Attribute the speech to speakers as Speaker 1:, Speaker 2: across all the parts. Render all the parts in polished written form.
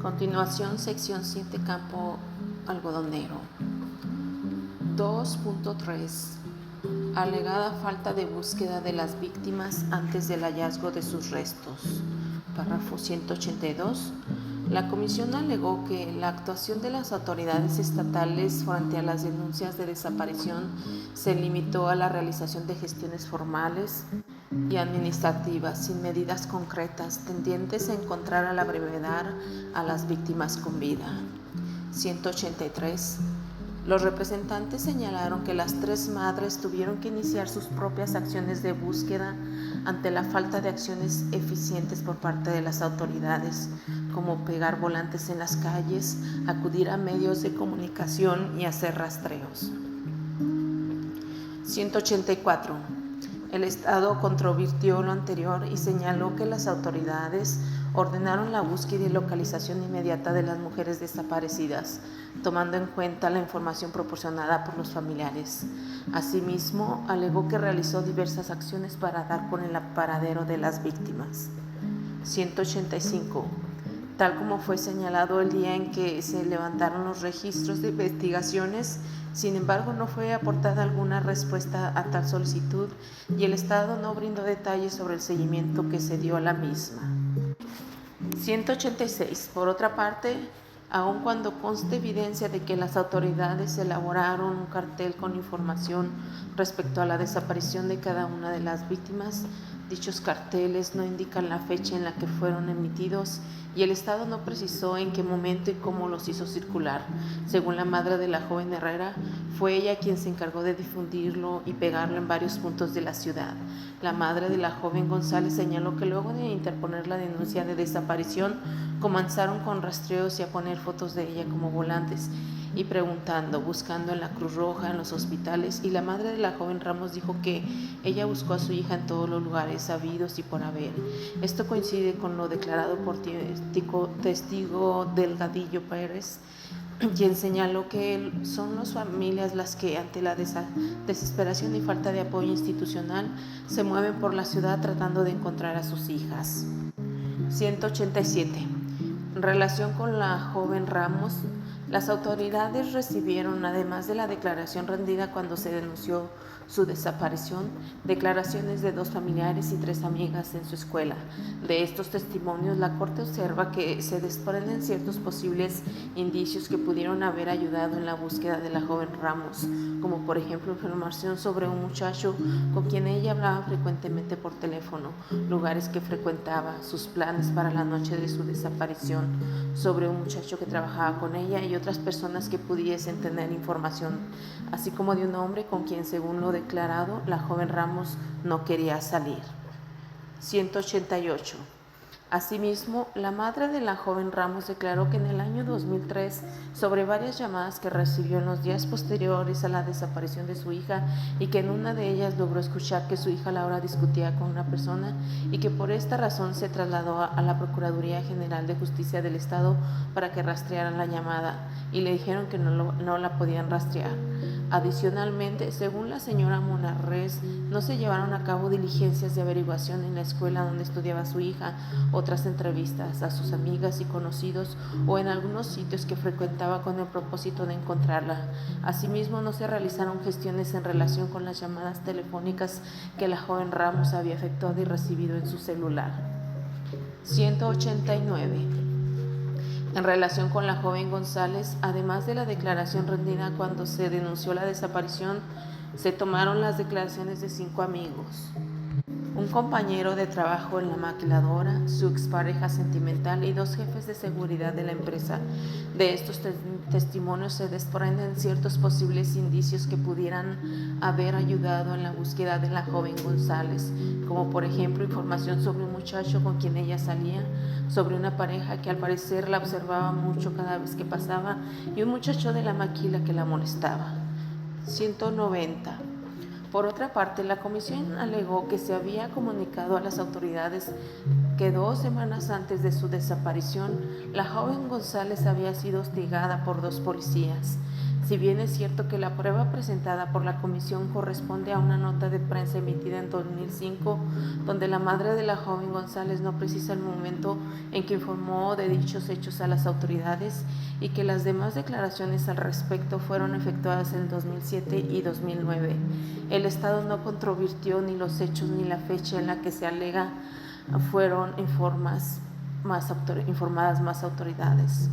Speaker 1: Continuación, sección 7, campo algodonero. 2.3. Alegada falta de búsqueda de las víctimas antes del hallazgo de sus restos. Párrafo 182. La comisión alegó que la actuación de las autoridades estatales frente a las denuncias de desaparición se limitó a la realización de gestiones formales y administrativas sin medidas concretas tendientes a encontrar a la brevedad a las víctimas con vida. 183. Los representantes señalaron que las tres madres tuvieron que iniciar sus propias acciones de búsqueda ante la falta de acciones eficientes por parte de las autoridades, como pegar volantes en las calles, acudir a medios de comunicación y hacer rastreos. 184. El Estado controvirtió lo anterior y señaló que las autoridades ordenaron la búsqueda y localización inmediata de las mujeres desaparecidas, tomando en cuenta la información proporcionada por los familiares. Asimismo, alegó que realizó diversas acciones para dar con el paradero de las víctimas. 185. Tal como fue señalado el día en que se levantaron los registros de investigaciones, sin embargo, no fue aportada alguna respuesta a tal solicitud y el Estado no brindó detalles sobre el seguimiento que se dio a la misma. 186. Por otra parte, aun cuando conste evidencia de que las autoridades elaboraron un cartel con información respecto a la desaparición de cada una de las víctimas, dichos carteles no indican la fecha en la que fueron emitidos y el Estado no precisó en qué momento y cómo los hizo circular. Según la madre de la joven Herrera, fue ella quien se encargó de difundirlo y pegarlo en varios puntos de la ciudad. La madre de la joven González señaló que luego de interponer la denuncia de desaparición, comenzaron con rastreos y a poner fotos de ella como volantes y preguntando, buscando en la Cruz Roja, en los hospitales, y la madre de la joven Ramos dijo que ella buscó a su hija en todos los lugares sabidos y por haber. Esto coincide con lo declarado por testigo Delgadillo Pérez, quien señaló que son las familias las que ante la desesperación y falta de apoyo institucional se mueven por la ciudad tratando de encontrar a sus hijas. 187. En relación con la joven Ramos, las autoridades recibieron, además de la declaración rendida cuando se denunció su desaparición, declaraciones de 2 familiares y 3 amigas en su escuela. De estos testimonios, la Corte observa que se desprenden ciertos posibles indicios que pudieron haber ayudado en la búsqueda de la joven Ramos, como por ejemplo información sobre un muchacho con quien ella hablaba frecuentemente por teléfono, lugares que frecuentaba, sus planes para la noche de su desaparición, sobre un muchacho que trabajaba con ella y otras personas que pudiesen tener información, así como de un hombre con quien, según lo declarado, la joven Ramos no quería salir. 188. Asimismo, la madre de la joven Ramos declaró que en el año 2003, sobre varias llamadas que recibió en los días posteriores a la desaparición de su hija y que en una de ellas logró escuchar que su hija Laura discutía con una persona y que por esta razón se trasladó a la Procuraduría General de Justicia del Estado para que rastrearan la llamada y le dijeron que no la podían rastrear. Adicionalmente, según la señora Monarres, no se llevaron a cabo diligencias de averiguación en la escuela donde estudiaba su hija, otras entrevistas a sus amigas y conocidos o en algunos sitios que frecuentaba con el propósito de encontrarla. Asimismo, no se realizaron gestiones en relación con las llamadas telefónicas que la joven Ramos había efectuado y recibido en su celular. 189. En relación con la joven González, además de la declaración rendida cuando se denunció la desaparición, se tomaron las declaraciones de 5 amigos: un compañero de trabajo en la maquiladora, su expareja sentimental y 2 jefes de seguridad de la empresa. De estos testimonios se desprenden ciertos posibles indicios que pudieran haber ayudado en la búsqueda de la joven González, como por ejemplo información sobre un muchacho con quien ella salía, sobre una pareja que al parecer la observaba mucho cada vez que pasaba y un muchacho de la maquila que la molestaba. 190. Por otra parte, la comisión alegó que se había comunicado a las autoridades que 2 semanas antes de su desaparición, la joven González había sido hostigada por 2 policías. Si bien es cierto que la prueba presentada por la comisión corresponde a una nota de prensa emitida en 2005, donde la madre de la joven González no precisa el momento en que informó de dichos hechos a las autoridades y que las demás declaraciones al respecto fueron efectuadas en 2007 y 2009, el Estado no controvirtió ni los hechos ni la fecha en la que se alega fueron informadas más autoridades.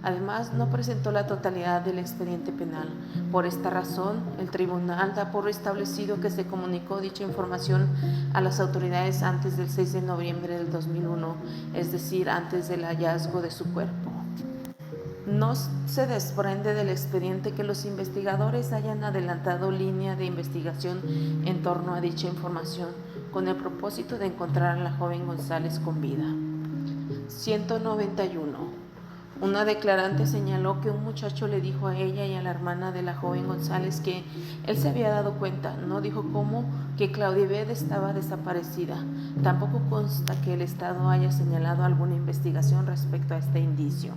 Speaker 1: Además, no presentó la totalidad del expediente penal. Por esta razón, el tribunal da por establecido que se comunicó dicha información a las autoridades antes del 6 de noviembre del 2001, es decir, antes del hallazgo de su cuerpo. No se desprende del expediente que los investigadores hayan adelantado línea de investigación en torno a dicha información, con el propósito de encontrar a la joven González con vida. 191. Una declarante señaló que un muchacho le dijo a ella y a la hermana de la joven González que él se había dado cuenta, no dijo cómo, que Claudia Ibet estaba desaparecida. Tampoco consta que el Estado haya señalado alguna investigación respecto a este indicio.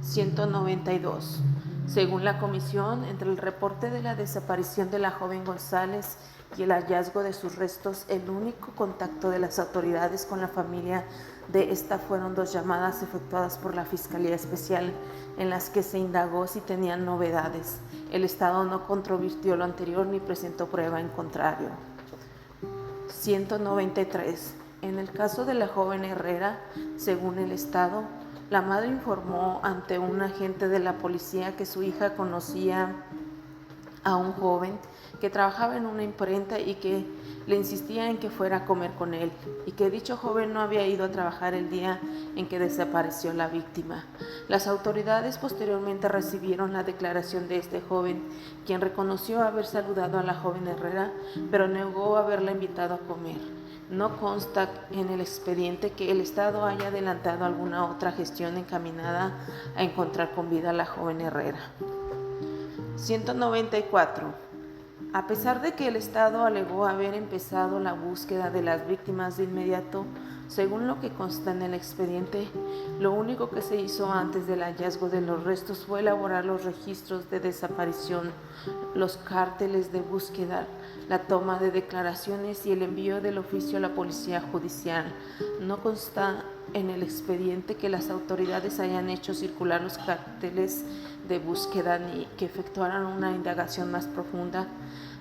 Speaker 1: 192. Según la comisión, entre el reporte de la desaparición de la joven González y el hallazgo de sus restos, el único contacto de las autoridades con la familia de esta fueron 2 llamadas efectuadas por la Fiscalía Especial en las que se indagó si tenían novedades. El Estado no controvirtió lo anterior ni presentó prueba en contrario. 193. En el caso de la joven Herrera, según el Estado, la madre informó ante un agente de la policía que su hija conocía a un joven que trabajaba en una imprenta y que le insistía en que fuera a comer con él, y que dicho joven no había ido a trabajar el día en que desapareció la víctima. Las autoridades posteriormente recibieron la declaración de este joven, quien reconoció haber saludado a la joven Herrera, pero negó haberla invitado a comer. No consta en el expediente que el Estado haya adelantado alguna otra gestión encaminada a encontrar con vida a la joven Herrera. 194. A pesar de que el Estado alegó haber empezado la búsqueda de las víctimas de inmediato, según lo que consta en el expediente, lo único que se hizo antes del hallazgo de los restos fue elaborar los registros de desaparición, los cárteles de búsqueda, la toma de declaraciones y el envío del oficio a la policía judicial. No consta en el expediente que las autoridades hayan hecho circular los carteles de búsqueda ni que efectuaran una indagación más profunda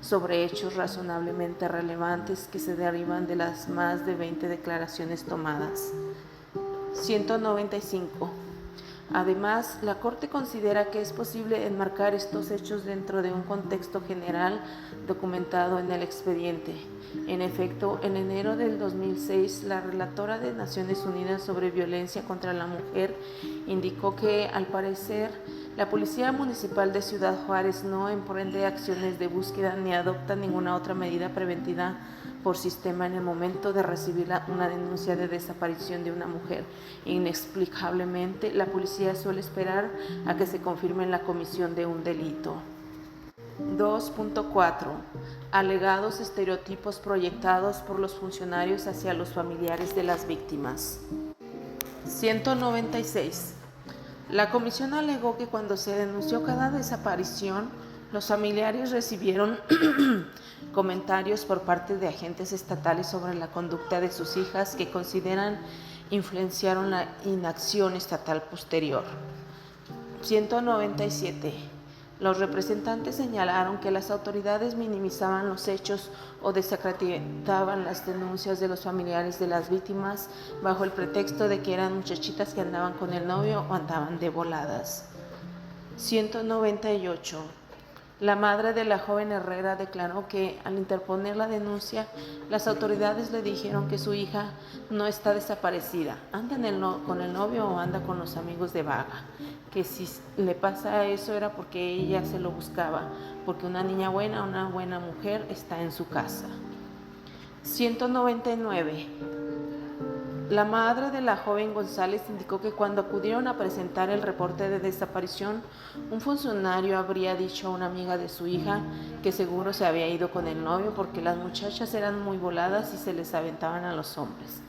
Speaker 1: sobre hechos razonablemente relevantes que se derivan de las más de 20 declaraciones tomadas. 195. Además, la Corte considera que es posible enmarcar estos hechos dentro de un contexto general documentado en el expediente. En efecto, en enero del 2006, la relatora de Naciones Unidas sobre Violencia contra la Mujer indicó que, al parecer, la Policía Municipal de Ciudad Juárez no emprende acciones de búsqueda ni adopta ninguna otra medida preventiva por sistema en el momento de recibir una denuncia de desaparición de una mujer. Inexplicablemente, la policía suele esperar a que se confirme la comisión de un delito. 2.4. Alegados estereotipos proyectados por los funcionarios hacia los familiares de las víctimas. 196. La comisión alegó que cuando se denunció cada desaparición, los familiares recibieron comentarios por parte de agentes estatales sobre la conducta de sus hijas que consideran influenciaron la inacción estatal posterior. 197. Los representantes señalaron que las autoridades minimizaban los hechos o desacreditaban las denuncias de los familiares de las víctimas bajo el pretexto de que eran muchachitas que andaban con el novio o andaban de voladas. 198. La madre de la joven Herrera declaró que al interponer la denuncia, las autoridades le dijeron que su hija no está desaparecida, anda con el novio o anda con los amigos de vaga, que si le pasa eso era porque ella se lo buscaba, porque una niña buena, una buena mujer está en su casa. 199. La madre de la joven González indicó que cuando acudieron a presentar el reporte de desaparición, un funcionario habría dicho a una amiga de su hija que seguro se había ido con el novio porque las muchachas eran muy voladas y se les aventaban a los hombres.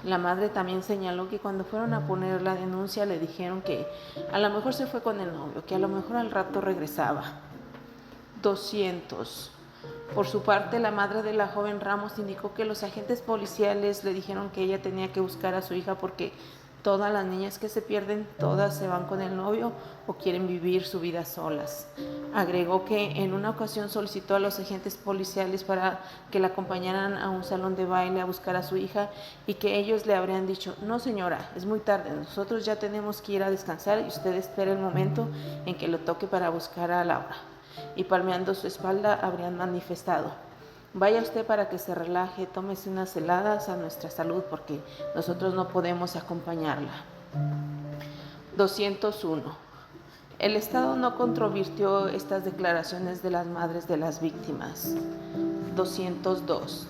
Speaker 1: La madre también señaló que cuando fueron a poner la denuncia le dijeron que a lo mejor se fue con el novio, que a lo mejor al rato regresaba. 200. Por su parte, la madre de la joven Ramos indicó que los agentes policiales le dijeron que ella tenía que buscar a su hija porque todas las niñas que se pierden, todas se van con el novio o quieren vivir su vida solas. Agregó que en una ocasión solicitó a los agentes policiales para que la acompañaran a un salón de baile a buscar a su hija y que ellos le habrían dicho: no señora, es muy tarde, nosotros ya tenemos que ir a descansar y usted espere el momento en que lo toque para buscar a Laura. Y palmeando su espalda habrían manifestado: vaya usted para que se relaje, tómese unas heladas a nuestra salud porque nosotros no podemos acompañarla. 201. El Estado no controvirtió estas declaraciones de las madres de las víctimas. 202.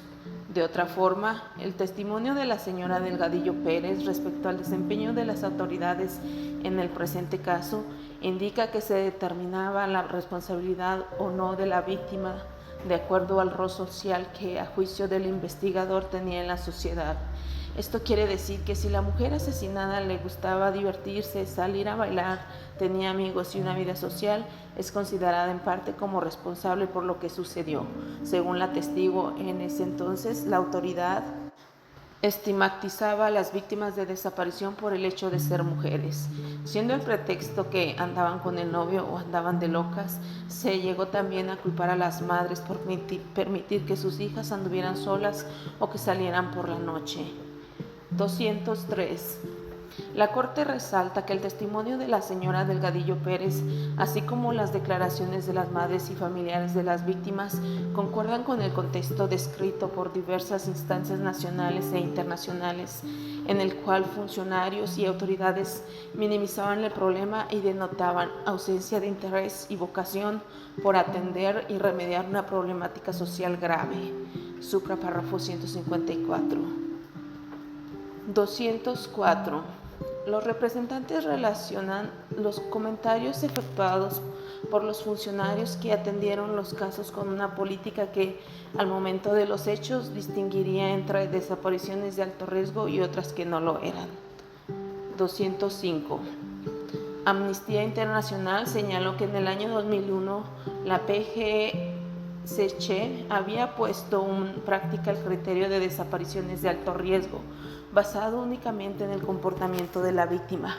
Speaker 1: De otra forma, el testimonio de la señora Delgadillo Pérez respecto al desempeño de las autoridades en el presente caso indica que se determinaba la responsabilidad o no de la víctima de acuerdo al rol social que, a juicio del investigador, tenía en la sociedad. Esto quiere decir que si la mujer asesinada le gustaba divertirse, salir a bailar, tenía amigos y una vida social, es considerada en parte como responsable por lo que sucedió. Según la testigo, en ese entonces la autoridad estigmatizaba a las víctimas de desaparición por el hecho de ser mujeres. Siendo el pretexto que andaban con el novio o andaban de locas, se llegó también a culpar a las madres por permitir que sus hijas anduvieran solas o que salieran por la noche. 203. La Corte resalta que el testimonio de la señora Delgadillo Pérez, así como las declaraciones de las madres y familiares de las víctimas, concuerdan con el contexto descrito por diversas instancias nacionales e internacionales, en el cual funcionarios y autoridades minimizaban el problema y denotaban ausencia de interés y vocación por atender y remediar una problemática social grave. Suprapárrafo 154. 204. Los representantes relacionan los comentarios efectuados por los funcionarios que atendieron los casos con una política que, al momento de los hechos, distinguiría entre desapariciones de alto riesgo y otras que no lo eran. 205. Amnistía Internacional señaló que en el año 2001 la PGCC había puesto en práctica el criterio de desapariciones de alto riesgo, basado únicamente en el comportamiento de la víctima.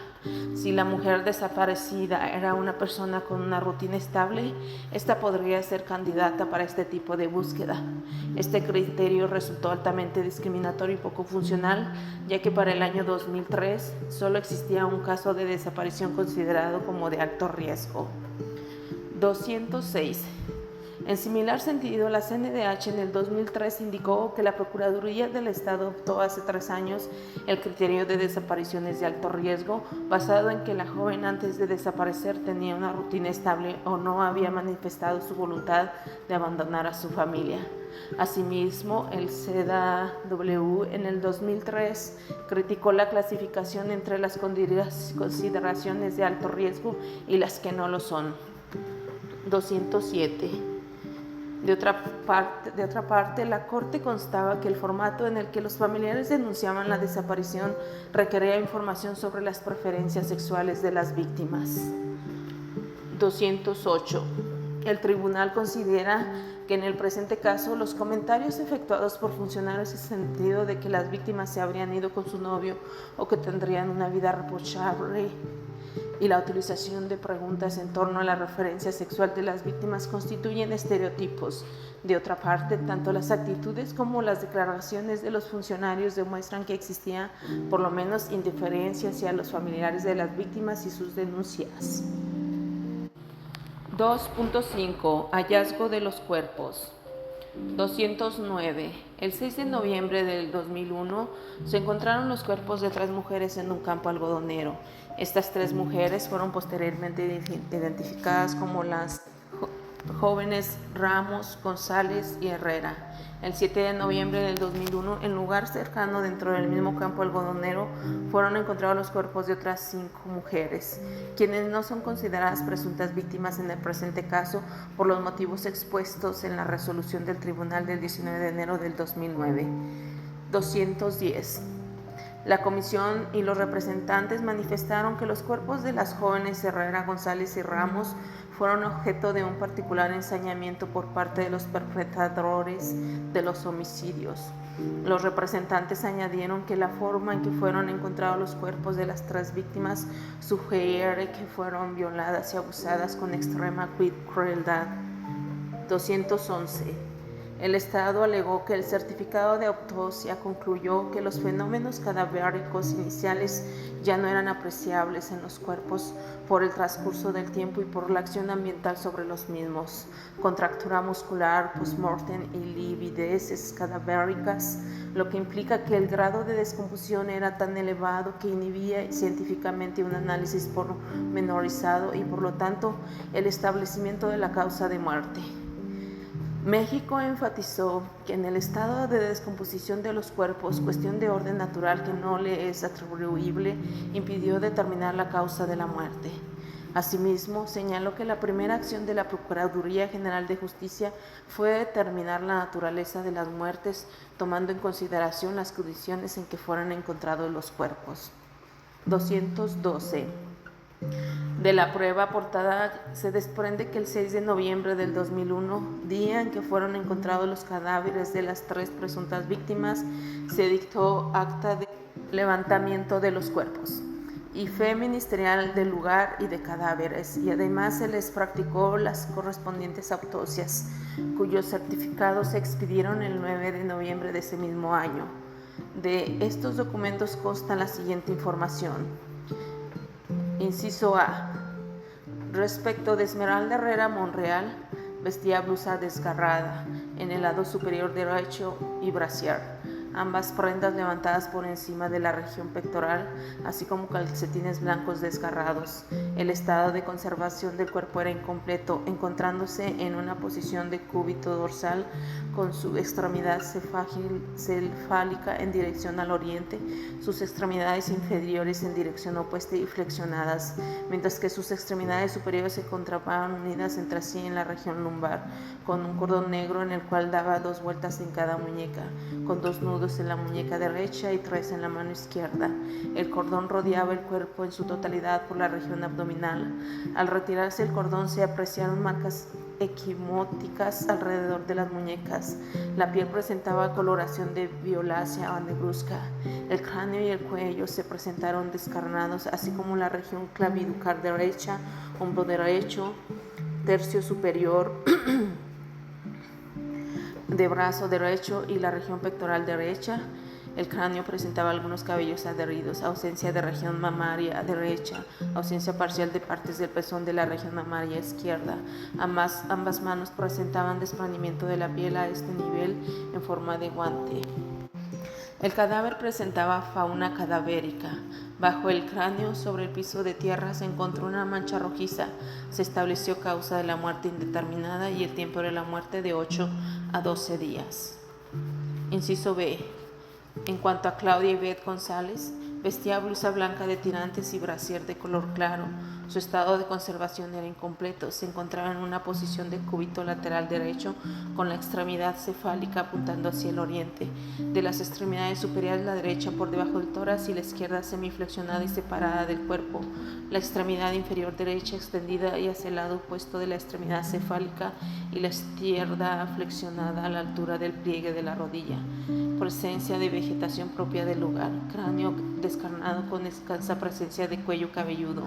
Speaker 1: Si la mujer desaparecida era una persona con una rutina estable, esta podría ser candidata para este tipo de búsqueda. Este criterio resultó altamente discriminatorio y poco funcional, ya que para el año 2003 solo existía un caso de desaparición considerado como de alto riesgo. 206. En similar sentido, la CNDH en el 2003 indicó que la Procuraduría del Estado optó hace 3 años el criterio de desapariciones de alto riesgo, basado en que la joven antes de desaparecer tenía una rutina estable o no había manifestado su voluntad de abandonar a su familia. Asimismo, el CEDAW en el 2003 criticó la clasificación entre las consideraciones de alto riesgo y las que no lo son. 207. De otra parte, la Corte constaba que el formato en el que los familiares denunciaban la desaparición requería información sobre las preferencias sexuales de las víctimas. 208. El tribunal considera que en el presente caso los comentarios efectuados por funcionarios en el sentido de que las víctimas se habrían ido con su novio o que tendrían una vida reprochable y la utilización de preguntas en torno a la referencia sexual de las víctimas constituyen estereotipos. De otra parte, tanto las actitudes como las declaraciones de los funcionarios demuestran que existía por lo menos indiferencia hacia los familiares de las víctimas y sus denuncias. 2.5. Hallazgo de los cuerpos. 209. El 6 de noviembre del 2001 se encontraron los cuerpos de 3 mujeres en un campo algodonero. Estas 3 mujeres fueron posteriormente identificadas como las jóvenes Ramos, González y Herrera. El 7 de noviembre del 2001, en lugar cercano dentro del mismo campo algodonero, fueron encontrados los cuerpos de otras 5 mujeres, quienes no son consideradas presuntas víctimas en el presente caso por los motivos expuestos en la resolución del Tribunal del 19 de enero del 2009. 210. La comisión y los representantes manifestaron que los cuerpos de las jóvenes Herrera, González y Ramos fueron objeto de un particular ensañamiento por parte de los perpetradores de los homicidios. Los representantes añadieron que la forma en que fueron encontrados los cuerpos de las 3 víctimas sugiere que fueron violadas y abusadas con extrema crueldad. 211. El Estado alegó que el certificado de autopsia concluyó que los fenómenos cadavéricos iniciales ya no eran apreciables en los cuerpos por el transcurso del tiempo y por la acción ambiental sobre los mismos, contractura muscular, postmortem y livideces cadavéricas, lo que implica que el grado de descomposición era tan elevado que inhibía científicamente un análisis pormenorizado y por lo tanto el establecimiento de la causa de muerte. México enfatizó que en el estado de descomposición de los cuerpos, cuestión de orden natural que no le es atribuible, impidió determinar la causa de la muerte. Asimismo, señaló que la primera acción de la Procuraduría General de Justicia fue determinar la naturaleza de las muertes, tomando en consideración las condiciones en que fueron encontrados los cuerpos. 212. De la prueba aportada se desprende que el 6 de noviembre del 2001, día en que fueron encontrados los cadáveres de las 3 presuntas víctimas, se dictó acta de levantamiento de los cuerpos y fe ministerial del lugar y de cadáveres, y además se les practicó las correspondientes autopsias, cuyos certificados se expidieron el 9 de noviembre de ese mismo año. De estos documentos consta la siguiente información. Inciso A. Respecto de Esmeralda Herrera Monreal, vestía blusa desgarrada en el lado superior derecho y brasier, ambas prendas levantadas por encima de la región pectoral, así como calcetines blancos desgarrados. El estado de conservación del cuerpo era incompleto, encontrándose en una posición de cúbito dorsal con su extremidad cefálica en dirección al oriente, sus extremidades inferiores en dirección opuesta y flexionadas, mientras que sus extremidades superiores se encontraban unidas entre sí en la región lumbar, con un cordón negro en el cual daba 2 vueltas en cada muñeca, con 2 nudos en la muñeca derecha y 3 en la mano izquierda. El cordón rodeaba el cuerpo en su totalidad por la región abdominal. Al retirarse el cordón se apreciaron marcas equimóticas alrededor de las muñecas. La piel presentaba coloración de violácea a negruzca. El cráneo y el cuello se presentaron descarnados, así como la región clavicular derecha, hombro derecho, tercio superior de brazo derecho y la región pectoral derecha. El cráneo presentaba algunos cabellos adheridos, ausencia de región mamaria derecha, ausencia parcial de partes del pezón de la región mamaria izquierda. Ambas manos presentaban desprendimiento de la piel a este nivel en forma de guante. El cadáver presentaba fauna cadavérica. Bajo el cráneo, sobre el piso de tierra, se encontró una mancha rojiza. Se estableció causa de la muerte indeterminada y el tiempo de la muerte de 8 a 12 días. Inciso B. En cuanto a Claudia Ivette González, vestía blusa blanca de tirantes y brasier de color claro. Su estado de conservación era incompleto. Se encontraba en una posición de cúbito lateral derecho, con la extremidad cefálica apuntando hacia el oriente. De las extremidades superiores, la derecha por debajo del tórax y la izquierda semiflexionada y separada del cuerpo. La extremidad inferior derecha extendida y hacia el lado opuesto de la extremidad cefálica y la izquierda flexionada a la altura del pliegue de la rodilla. Presencia de vegetación propia del lugar. Cráneo descarnado con escasa presencia de cuello cabelludo.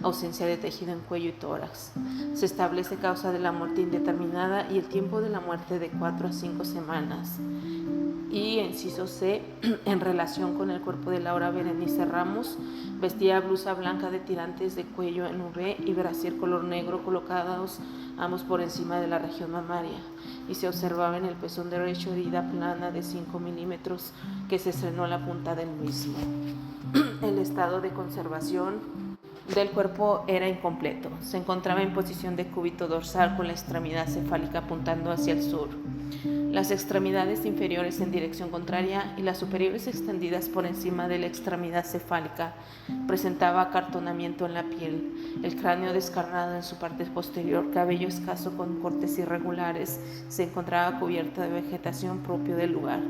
Speaker 1: Ausencia de tejido en cuello y tórax. Se establece causa de la muerte indeterminada y el tiempo de la muerte de 4 a 5 semanas. Y inciso C, en relación con el cuerpo de Laura Berenice Ramos, vestía blusa blanca de tirantes de cuello en V y brasier color negro colocados ambos por encima de la región mamaria, y se observaba en el pezón derecho herida plana de 5 milímetros que se estrenó la punta del mismo. El estado de conservación del cuerpo era incompleto. Se encontraba en posición de cúbito dorsal con la extremidad cefálica apuntando hacia el sur, las extremidades inferiores en dirección contraria y las superiores extendidas por encima de la extremidad cefálica. Presentaba acartonamiento en la piel, el cráneo descarnado en su parte posterior, cabello escaso con cortes irregulares, se encontraba cubierta de vegetación propio del lugar.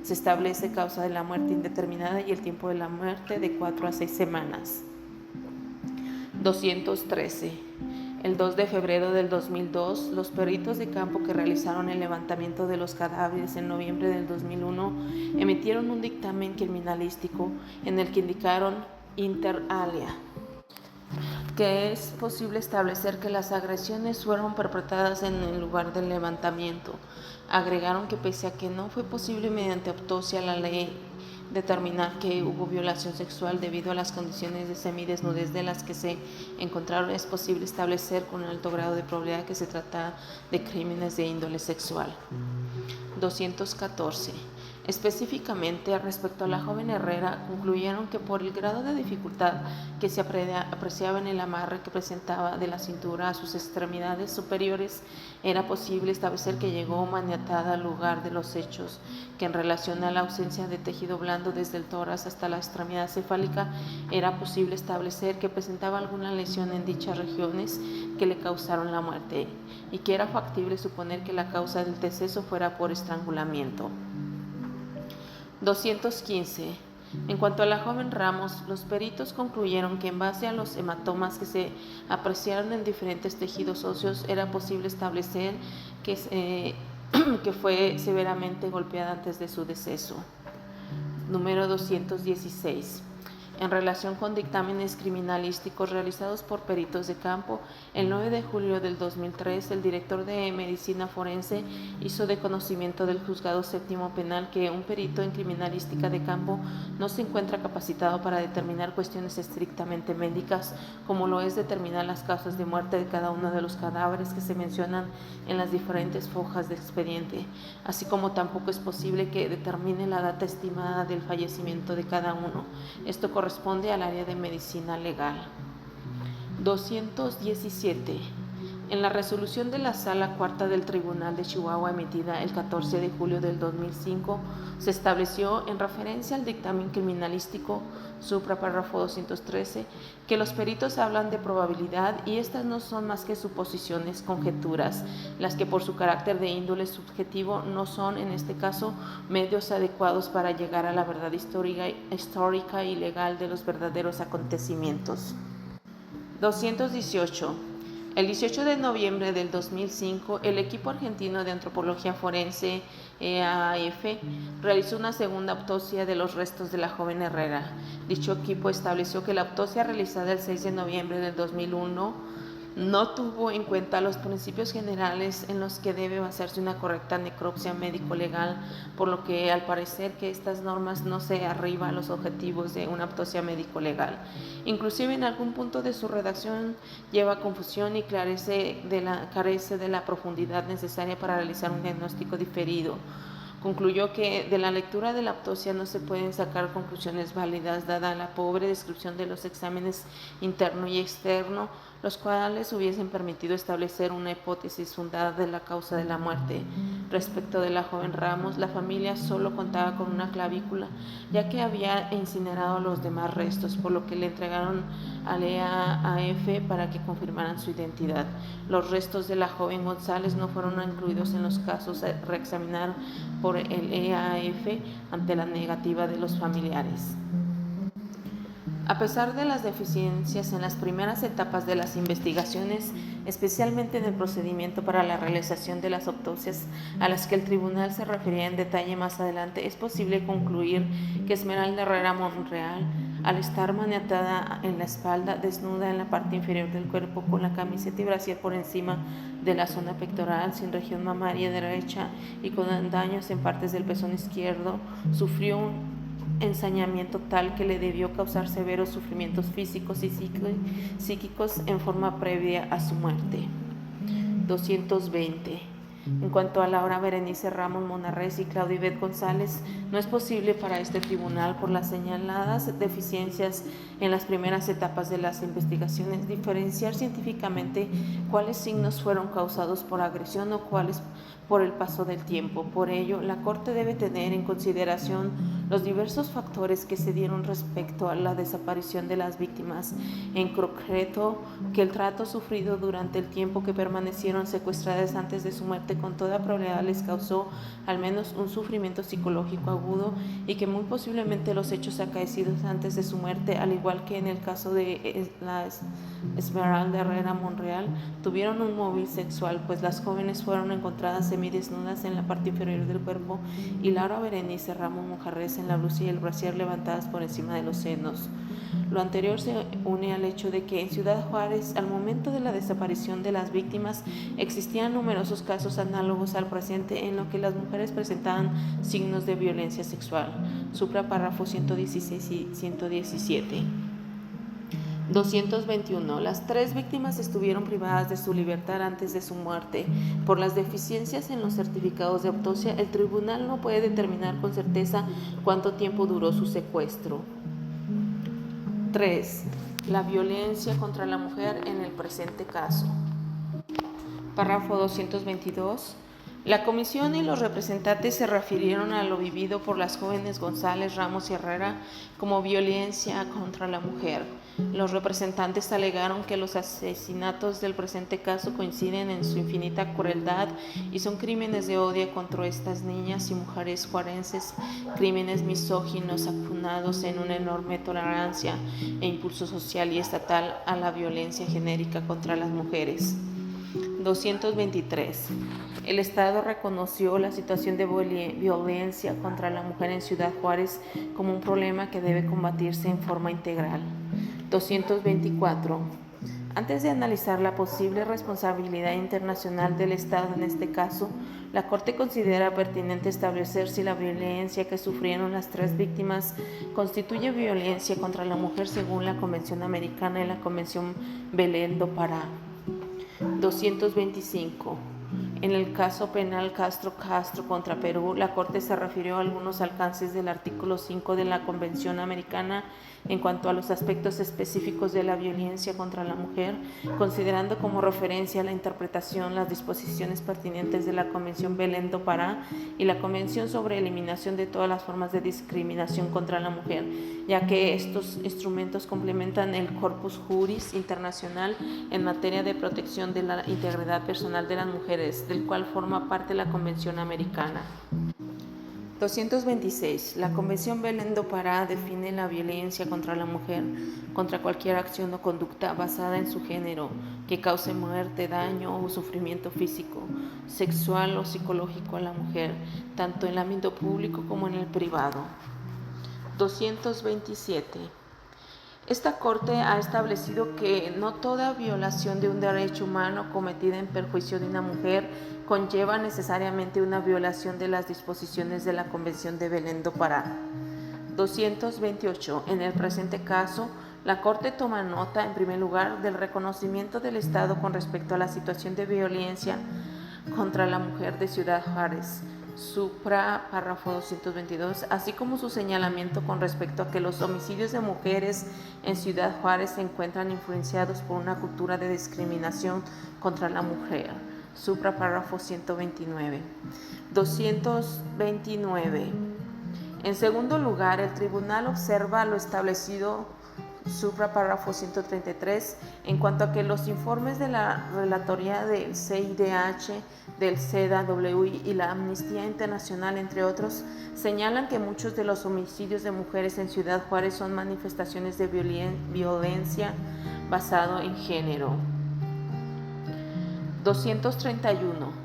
Speaker 1: Se establece causa de la muerte indeterminada y el tiempo de la muerte de 4 a 6 semanas. 213. El 2 de febrero del 2002, los peritos de campo que realizaron el levantamiento de los cadáveres en noviembre del 2001 emitieron un dictamen criminalístico en el que indicaron inter alia que es posible establecer que las agresiones fueron perpetradas en el lugar del levantamiento. Agregaron que pese a que no fue posible mediante autopsia la ley determinar que hubo violación sexual debido a las condiciones de semidesnudez de las que se encontraron, es posible establecer con un alto grado de probabilidad que se trata de crímenes de índole sexual. 214. Específicamente, respecto a la joven Herrera, concluyeron que por el grado de dificultad que se apreciaba en el amarre que presentaba de la cintura a sus extremidades superiores, era posible establecer que llegó maniatada al lugar de los hechos, que en relación a la ausencia de tejido blando desde el tórax hasta la extremidad cefálica, era posible establecer que presentaba alguna lesión en dichas regiones que le causaron la muerte, y que era factible suponer que la causa del deceso fuera por estrangulamiento. 215. En cuanto a la joven Ramos, los peritos concluyeron que en base a los hematomas que se apreciaron en diferentes tejidos óseos era posible establecer que fue severamente golpeada antes de su deceso. Número 216. En relación con dictámenes criminalísticos realizados por peritos de campo, el 9 de julio del 2003, el director de Medicina Forense hizo de conocimiento del Juzgado Séptimo Penal que un perito en criminalística de campo no se encuentra capacitado para determinar cuestiones estrictamente médicas, como lo es determinar las causas de muerte de cada uno de los cadáveres que se mencionan en las diferentes hojas de expediente, así como tampoco es posible que determine la data estimada del fallecimiento de cada uno. Esto corresponde al área de medicina legal. 217. En la resolución de la Sala Cuarta del Tribunal de Chihuahua emitida el 14 de julio del 2005, se estableció, en referencia al dictamen criminalístico suprapárrafo 213, que los peritos hablan de probabilidad y estas no son más que suposiciones, conjeturas, las que por su carácter de índole subjetivo no son, en este caso, medios adecuados para llegar a la verdad histórica y legal de los verdaderos acontecimientos. 218. El 18 de noviembre del 2005, el equipo argentino de antropología forense, EAF, realizó una segunda autopsia de los restos de la joven Herrera. Dicho equipo estableció que la autopsia realizada el 6 de noviembre del 2001 no tuvo en cuenta los principios generales en los que debe basarse una correcta necropsia médico-legal, por lo que al parecer que estas normas no se arriban a los objetivos de una autopsia médico-legal. Inclusive en algún punto de su redacción lleva confusión y carece de la profundidad necesaria para realizar un diagnóstico diferido. Concluyó que de la lectura de la autopsia no se pueden sacar conclusiones válidas dada la pobre descripción de los exámenes interno y externo, los cuales hubiesen permitido establecer una hipótesis fundada de la causa de la muerte. Respecto de la joven Ramos, la familia solo contaba con una clavícula, ya que había incinerado los demás restos, por lo que le entregaron al EAF para que confirmaran su identidad. Los restos de la joven González no fueron incluidos en los casos a reexaminar por el EAF ante la negativa de los familiares. A pesar de las deficiencias en las primeras etapas de las investigaciones, especialmente en el procedimiento para la realización de las autopsias a las que el tribunal se referirá en detalle más adelante, es posible concluir que Esmeralda Herrera Monreal, al estar maniatada en la espalda, desnuda en la parte inferior del cuerpo, con la camiseta y brasier por encima de la zona pectoral, sin región mamaria derecha y con daños en partes del pezón izquierdo, sufrió un ensañamiento tal que le debió causar severos sufrimientos físicos y psíquicos en forma previa a su muerte. 220. En cuanto a Laura Berenice Ramos Monarrez y Claudia Ivette González, no es posible para este tribunal, por las señaladas deficiencias en las primeras etapas de las investigaciones, diferenciar científicamente cuáles signos fueron causados por agresión o cuáles por el paso del tiempo. Por ello, la Corte debe tener en consideración los diversos factores que se dieron respecto a la desaparición de las víctimas, en concreto que el trato sufrido durante el tiempo que permanecieron secuestradas antes de su muerte con toda probabilidad les causó al menos un sufrimiento psicológico agudo y que muy posiblemente los hechos acaecidos antes de su muerte, al igual que en el caso de la Esmeralda Herrera Monreal, tuvieron un móvil sexual, pues las jóvenes fueron encontradas semidesnudas en la parte inferior del cuerpo y Laura Berenice Ramos Monarrez en la blusa y el brasier levantadas por encima de los senos. Lo anterior se une al hecho de que en Ciudad Juárez, al momento de la desaparición de las víctimas, existían numerosos casos análogos al presente en los que las mujeres presentaban signos de violencia sexual. Supra párrafo 116 y 117. 221. Las 3 víctimas estuvieron privadas de su libertad antes de su muerte. Por las deficiencias en los certificados de autopsia, el tribunal no puede determinar con certeza cuánto tiempo duró su secuestro. 3. La violencia contra la mujer en el presente caso. Párrafo 222. La comisión y los representantes se refirieron a lo vivido por las jóvenes González, Ramos y Herrera como violencia contra la mujer. Los representantes alegaron que los asesinatos del presente caso coinciden en su infinita crueldad y son crímenes de odio contra estas niñas y mujeres juarenses, crímenes misóginos acunados en una enorme tolerancia e impulso social y estatal a la violencia genérica contra las mujeres. 223. El Estado reconoció la situación de violencia contra la mujer en Ciudad Juárez como un problema que debe combatirse en forma integral. 224. Antes de analizar la posible responsabilidad internacional del Estado en este caso, la Corte considera pertinente establecer si la violencia que sufrieron las 3 víctimas constituye violencia contra la mujer según la Convención Americana y la Convención Belén do Pará. 225. En el caso penal Castro contra Perú, la Corte se refirió a algunos alcances del artículo 5 de la Convención Americana en cuanto a los aspectos específicos de la violencia contra la mujer, considerando como referencia la interpretación las disposiciones pertinentes de la Convención Belén do Pará y la Convención sobre eliminación de todas las formas de discriminación contra la mujer, ya que estos instrumentos complementan el corpus juris internacional en materia de protección de la integridad personal de las mujeres, del cual forma parte la Convención Americana. 226. La Convención Belén do Pará define la violencia contra la mujer contra cualquier acción o conducta basada en su género que cause muerte, daño o sufrimiento físico, sexual o psicológico a la mujer, tanto en el ámbito público como en el privado. 227. Esta Corte ha establecido que no toda violación de un derecho humano cometida en perjuicio de una mujer conlleva necesariamente una violación de las disposiciones de la Convención de Belén do Pará. 228. En el presente caso, la Corte toma nota, en primer lugar, del reconocimiento del Estado con respecto a la situación de violencia contra la mujer de Ciudad Juárez, supra párrafo 222, así como su señalamiento con respecto a que los homicidios de mujeres en Ciudad Juárez se encuentran influenciados por una cultura de discriminación contra la mujer, supra párrafo 129. 229. En segundo lugar, el tribunal observa lo establecido supra párrafo 133 en cuanto a que los informes de la relatoría del CIDH, del CEDAW y la Amnistía Internacional, entre otros, señalan que muchos de los homicidios de mujeres en Ciudad Juárez son manifestaciones de violencia basado en género. 231.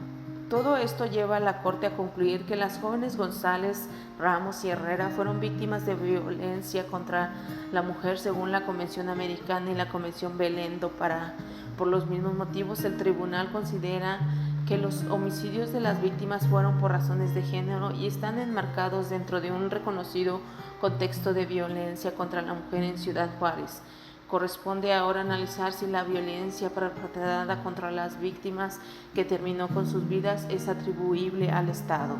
Speaker 1: Todo esto lleva a la Corte a concluir que las jóvenes González, Ramos y Herrera fueron víctimas de violencia contra la mujer según la Convención Americana y la Convención Belén do Pará. Por los mismos motivos, el tribunal considera que los homicidios de las víctimas fueron por razones de género y están enmarcados dentro de un reconocido contexto de violencia contra la mujer en Ciudad Juárez. Corresponde ahora analizar si la violencia perpetrada contra las víctimas que terminó con sus vidas es atribuible al Estado.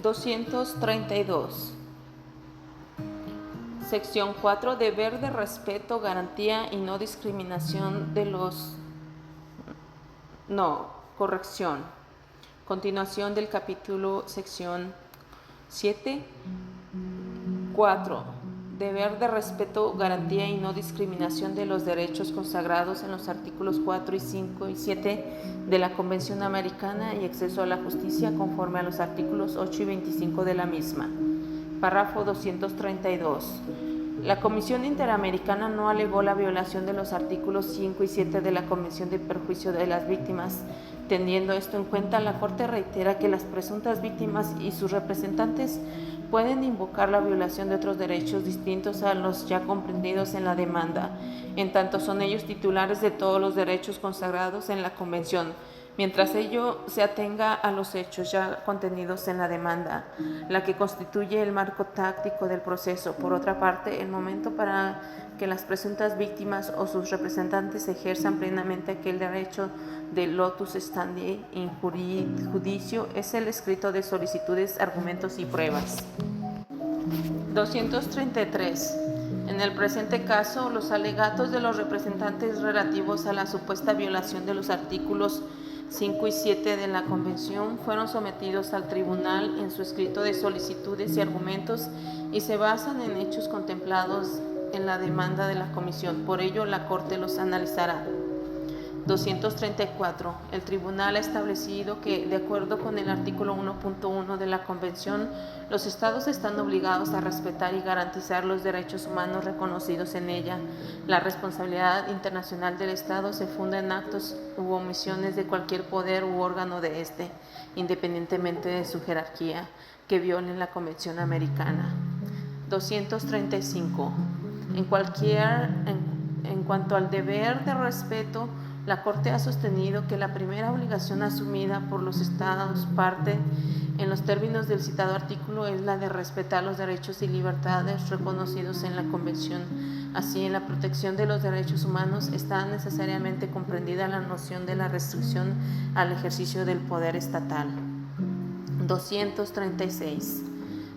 Speaker 1: 232. Sección 4. Deber de respeto, garantía y no discriminación de los... corrección. Continuación del capítulo, sección 7. 4. Deber de respeto, garantía y no discriminación de los derechos consagrados en los artículos 4 y 5 y 7 de la Convención Americana y acceso a la justicia conforme a los artículos 8 y 25 de la misma. Párrafo 232. La Comisión Interamericana no alegó la violación de los artículos 5 y 7 de la Convención de Perjuicio de las Víctimas. Teniendo esto en cuenta, la Corte reitera que las presuntas víctimas y sus representantes pueden invocar la violación de otros derechos distintos a los ya comprendidos en la demanda, en tanto son ellos titulares de todos los derechos consagrados en la Convención, mientras ello se atenga a los hechos ya contenidos en la demanda, la que constituye el marco táctico del proceso. Por otra parte, el momento para que las presuntas víctimas o sus representantes ejerzan plenamente aquel derecho de lotus standi in judicio es el escrito de solicitudes, argumentos y pruebas. 233. En el presente caso, los alegatos de los representantes relativos a la supuesta violación de los artículos 5 y 7 de la Convención fueron sometidos al tribunal en su escrito de solicitudes y argumentos y se basan en hechos contemplados en la demanda de la Comisión. Por ello, la Corte los analizará. 234. El tribunal ha establecido que, de acuerdo con el artículo 1.1 de la Convención, los Estados están obligados a respetar y garantizar los derechos humanos reconocidos en ella. La responsabilidad internacional del Estado se funda en actos u omisiones de cualquier poder u órgano de éste, independientemente de su jerarquía, que violen la Convención Americana. 235. En cuanto al deber de respeto, la Corte ha sostenido que la primera obligación asumida por los Estados parte en los términos del citado artículo es la de respetar los derechos y libertades reconocidos en la Convención. Así, en la protección de los derechos humanos está necesariamente comprendida la noción de la restricción al ejercicio del poder estatal. 236.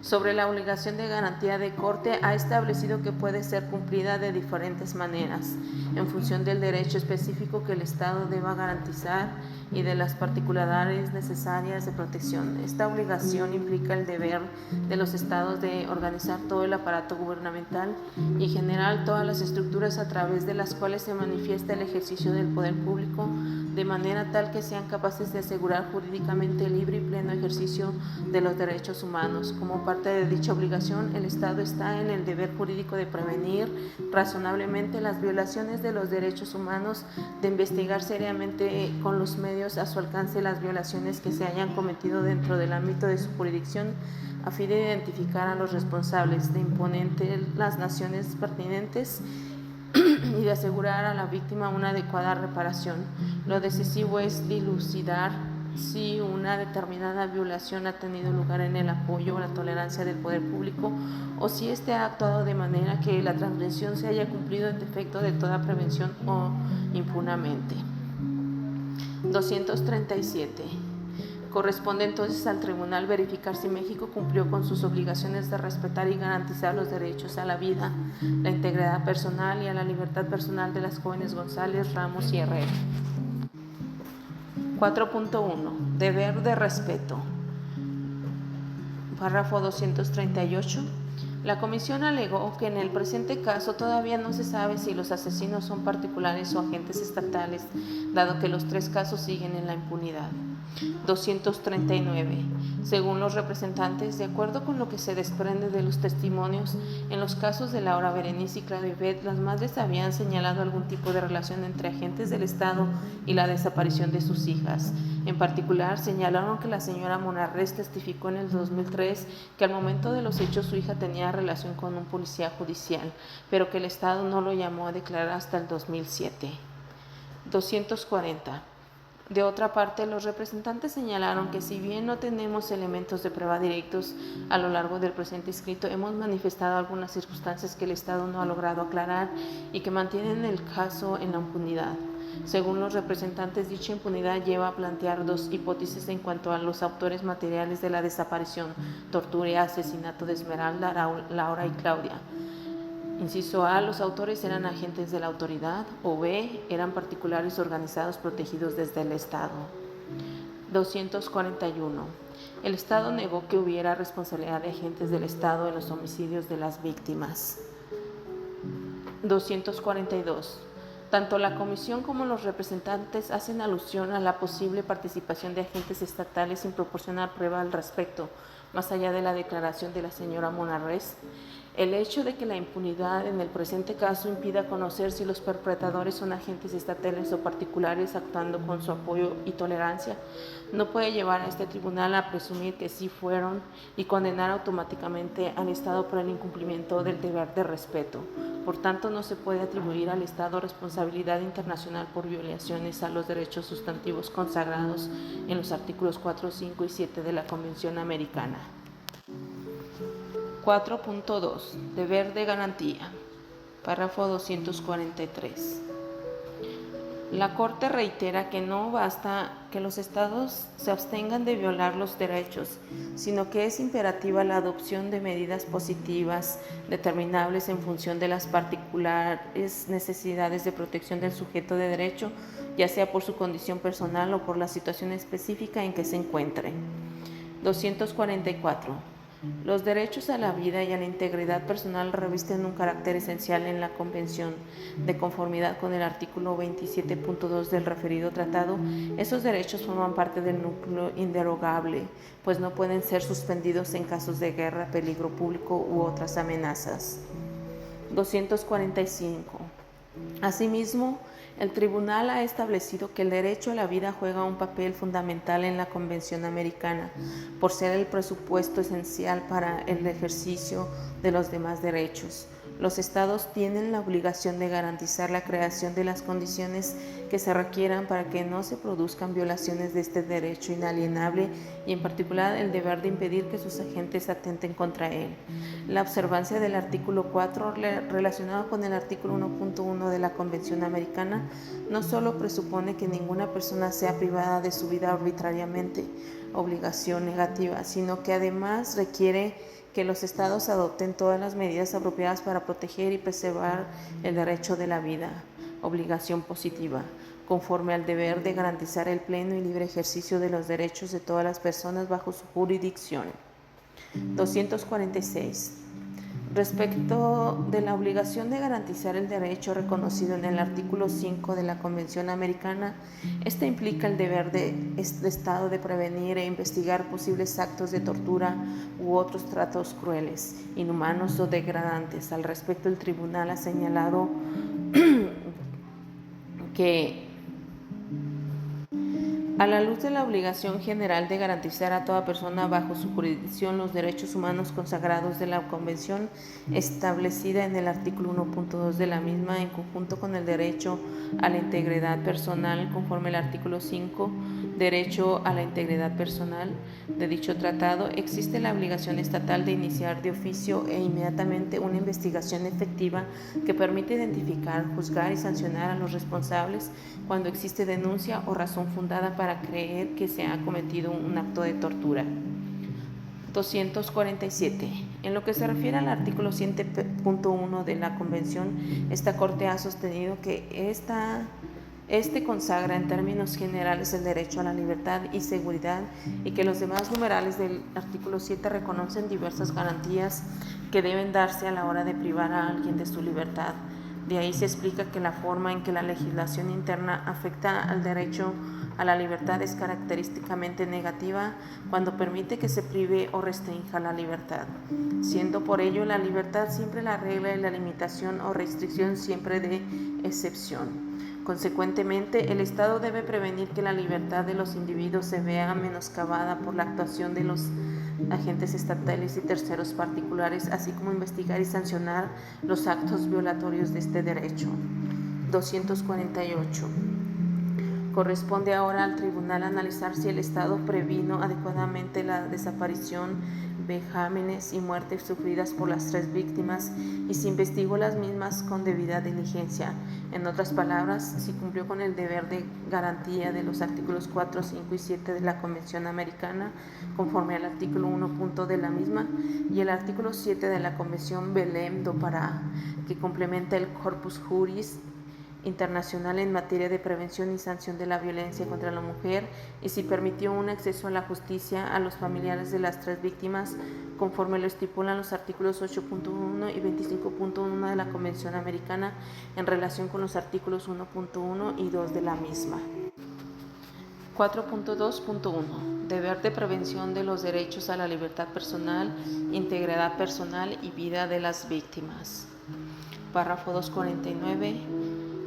Speaker 1: Sobre la obligación de garantía de Corte, ha establecido que puede ser cumplida de diferentes maneras, en función del derecho específico que el Estado deba garantizar y de las particularidades necesarias de protección. Esta obligación implica el deber de los Estados de organizar todo el aparato gubernamental y en general todas las estructuras a través de las cuales se manifiesta el ejercicio del poder público, de manera tal que sean capaces de asegurar jurídicamente el libre y pleno ejercicio de los derechos humanos. Como parte de dicha obligación, el Estado está en el deber jurídico de prevenir razonablemente las violaciones de los derechos humanos, de investigar seriamente con los medios a su alcance las violaciones que se hayan cometido dentro del ámbito de su jurisdicción, a fin de identificar a los responsables, de imponer las sanciones pertinentes y de asegurar a la víctima una adecuada reparación. Lo decisivo es dilucidar si una determinada violación ha tenido lugar en el apoyo o la tolerancia del poder público o si éste ha actuado de manera que la transgresión se haya cumplido en defecto de toda prevención o impunamente. 237. Corresponde entonces al tribunal verificar si México cumplió con sus obligaciones de respetar y garantizar los derechos a la vida, la integridad personal y a la libertad personal de las jóvenes González, Ramos y Herrera. 4.1. Deber de respeto. Párrafo 238. La Comisión alegó que en el presente caso todavía no se sabe si los asesinos son particulares o agentes estatales, dado que los tres casos siguen en la impunidad. 239. Según los representantes, de acuerdo con lo que se desprende de los testimonios, en los casos de Laura Berenice y Claudia Ivette, las madres habían señalado algún tipo de relación entre agentes del Estado y la desaparición de sus hijas. En particular, señalaron que la señora Monarrés testificó en el 2003 que al momento de los hechos su hija tenía relación con un policía judicial, pero que el Estado no lo llamó a declarar hasta el 2007. 240. De otra parte, los representantes señalaron que si bien no tenemos elementos de prueba directos a lo largo del presente escrito, hemos manifestado algunas circunstancias que el Estado no ha logrado aclarar y que mantienen el caso en la impunidad. Según los representantes, dicha impunidad lleva a plantear dos hipótesis en cuanto a los autores materiales de la desaparición, tortura y asesinato de Esmeralda, Laura y Claudia. Inciso A, los autores eran agentes de la autoridad, o B, eran particulares organizados protegidos desde el Estado. 241. El Estado negó que hubiera responsabilidad de agentes del Estado en los homicidios de las víctimas. 242. Tanto la Comisión como los representantes hacen alusión a la posible participación de agentes estatales sin proporcionar prueba al respecto, más allá de la declaración de la señora Monarrez. El hecho de que la impunidad en el presente caso impida conocer si los perpetradores son agentes estatales o particulares actuando con su apoyo y tolerancia no puede llevar a este tribunal a presumir que sí fueron y condenar automáticamente al Estado por el incumplimiento del deber de respeto. Por tanto, no se puede atribuir al Estado responsabilidad internacional por violaciones a los derechos sustantivos consagrados en los artículos 4, 5 y 7 de la Convención Americana. 4.2. Deber de garantía. Párrafo 243. La Corte reitera que no basta que los Estados se abstengan de violar los derechos, sino que es imperativa la adopción de medidas positivas determinables en función de las particulares necesidades de protección del sujeto de derecho, ya sea por su condición personal o por la situación específica en que se encuentre. 244. Los derechos a la vida y a la integridad personal revisten un carácter esencial en la Convención. De conformidad con el artículo 27.2 del referido tratado, esos derechos forman parte del núcleo inderogable, pues no pueden ser suspendidos en casos de guerra, peligro público u otras amenazas. 245. Asimismo, el Tribunal ha establecido que el derecho a la vida juega un papel fundamental en la Convención Americana, por ser el presupuesto esencial para el ejercicio de los demás derechos. Los Estados tienen la obligación de garantizar la creación de las condiciones que se requieran para que no se produzcan violaciones de este derecho inalienable y en particular el deber de impedir que sus agentes atenten contra él. La observancia del artículo 4 relacionado con el artículo 1.1 de la Convención Americana no solo presupone que ninguna persona sea privada de su vida arbitrariamente, obligación negativa, sino que además requiere que los Estados adopten todas las medidas apropiadas para proteger y preservar el derecho de la vida, obligación positiva, conforme al deber de garantizar el pleno y libre ejercicio de los derechos de todas las personas bajo su jurisdicción. 246. Respecto de la obligación de garantizar el derecho reconocido en el artículo 5 de la Convención Americana, esta implica el deber del Estado de prevenir e investigar posibles actos de tortura u otros tratos crueles, inhumanos o degradantes. Al respecto, el Tribunal ha señalado que a la luz de la obligación general de garantizar a toda persona bajo su jurisdicción los derechos humanos consagrados de la Convención establecida en el artículo 1.2 de la misma, en conjunto con el derecho a la integridad personal, conforme al artículo 5, derecho a la integridad personal de dicho tratado, existe la obligación estatal de iniciar de oficio e inmediatamente una investigación efectiva que permite identificar, juzgar y sancionar a los responsables cuando existe denuncia o razón fundada para creer que se ha cometido un acto de tortura. 247. En lo que se refiere al artículo 7.1 de la Convención, esta Corte ha sostenido que este consagra en términos generales el derecho a la libertad y seguridad y que los demás numerales del artículo 7 reconocen diversas garantías que deben darse a la hora de privar a alguien de su libertad. De ahí se explica que la forma en que la legislación interna afecta al derecho a la libertad es característicamente negativa cuando permite que se prive o restrinja la libertad, siendo por ello la libertad siempre la regla y la limitación o restricción siempre de excepción. Consecuentemente, el Estado debe prevenir que la libertad de los individuos se vea menoscabada por la actuación de los agentes estatales y terceros particulares, así como investigar y sancionar los actos violatorios de este derecho. 248. Corresponde ahora al tribunal analizar si el Estado previno adecuadamente la desaparición, vejámenes y muertes sufridas por las 3 víctimas y si investigó las mismas con debida diligencia. En otras palabras, si cumplió con el deber de garantía de los artículos 4, 5 y 7 de la Convención Americana, conforme al artículo 1. De la misma, y el artículo 7 de la Convención Belém do Pará, que complementa el Corpus Juris internacional en materia de prevención y sanción de la violencia contra la mujer, y si permitió un acceso a la justicia a los familiares de las 3 víctimas, conforme lo estipulan los artículos 8.1 y 25.1 de la Convención Americana en relación con los artículos 1.1 y 2 de la misma. 4.2.1 Deber de prevención de los derechos a la libertad personal, integridad personal y vida de las víctimas. Párrafo 249.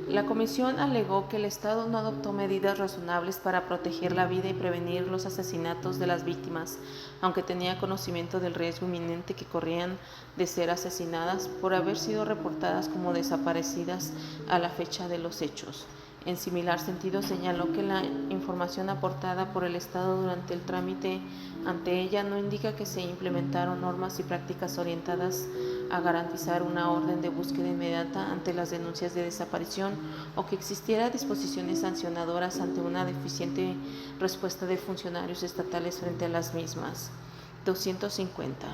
Speaker 1: La Comisión alegó que el Estado no adoptó medidas razonables para proteger la vida y prevenir los asesinatos de las víctimas, aunque tenía conocimiento del riesgo inminente que corrían de ser asesinadas por haber sido reportadas como desaparecidas a la fecha de los hechos. En similar sentido, señaló que la información aportada por el Estado durante el trámite ante ella no indica que se implementaron normas y prácticas orientadas a garantizar una orden de búsqueda inmediata ante las denuncias de desaparición o que existiera disposiciones sancionadoras ante una deficiente respuesta de funcionarios estatales frente a las mismas. 250.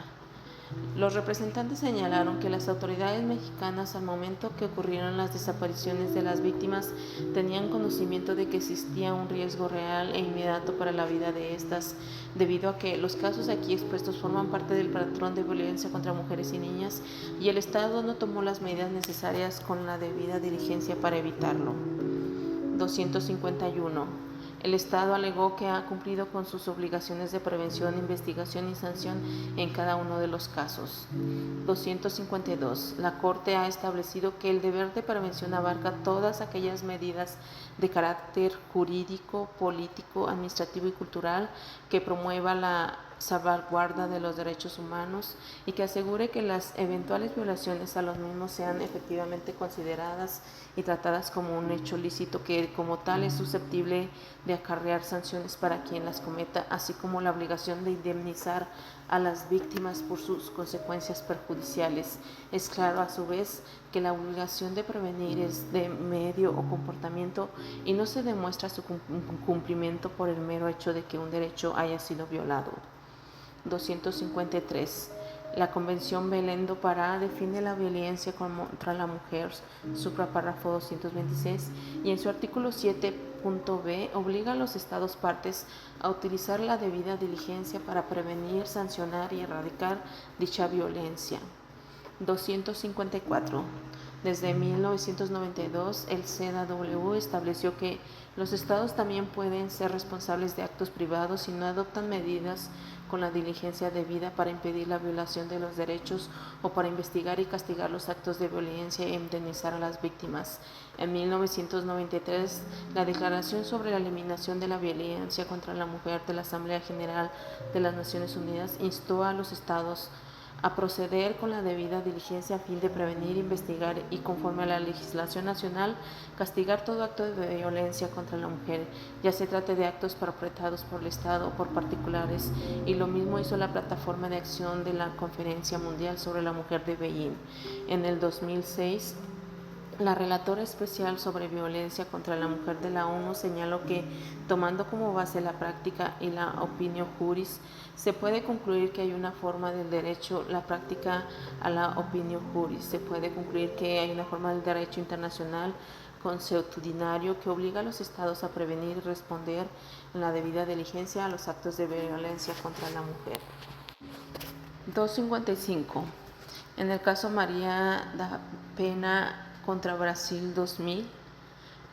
Speaker 1: Los representantes señalaron que las autoridades mexicanas, al momento que ocurrieron las desapariciones de las víctimas, tenían conocimiento de que existía un riesgo real e inmediato para la vida de estas, debido a que los casos aquí expuestos forman parte del patrón de violencia contra mujeres y niñas, y el Estado no tomó las medidas necesarias con la debida diligencia para evitarlo. 251. El Estado alegó que ha cumplido con sus obligaciones de prevención, investigación y sanción en cada uno de los casos. 252. La Corte ha establecido que el deber de prevención abarca todas aquellas medidas de carácter jurídico, político, administrativo y cultural que promueva la salvaguarda de los derechos humanos y que asegure que las eventuales violaciones a los mismos sean efectivamente consideradas y tratadas como un hecho lícito que como tal es susceptible de acarrear sanciones para quien las cometa, así como la obligación de indemnizar a las víctimas por sus consecuencias perjudiciales. Es claro a su vez que la obligación de prevenir es de medio o comportamiento y no se demuestra su cumplimiento por el mero hecho de que un derecho haya sido violado. 253. La Convención Belém do Pará define la violencia contra la mujer, suprapárrafo 226, y en su artículo 7.b obliga a los Estados partes a utilizar la debida diligencia para prevenir, sancionar y erradicar dicha violencia. 254. Desde 1992, el CEDAW estableció que los Estados también pueden ser responsables de actos privados si no adoptan medidas con la diligencia debida para impedir la violación de los derechos o para investigar y castigar los actos de violencia e indemnizar a las víctimas. En 1993, la Declaración sobre la Eliminación de la Violencia contra la Mujer de la Asamblea General de las Naciones Unidas instó a los Estados a proceder con la debida diligencia a fin de prevenir, investigar y, conforme a la legislación nacional, castigar todo acto de violencia contra la mujer, ya se trate de actos perpetrados por el Estado o por particulares, y lo mismo hizo la Plataforma de Acción de la Conferencia Mundial sobre la Mujer de Beijing. En el 2006, la relatora especial sobre violencia contra la mujer de la ONU señaló que, tomando como base la práctica y la opinión juris, se puede concluir que hay una forma del derecho, la práctica a la opinión juris. Se puede concluir que hay una forma del derecho internacional consuetudinario que obliga a los estados a prevenir y responder en la debida diligencia a los actos de violencia contra la mujer. 255. En el caso María da Pena contra Brasil 2000,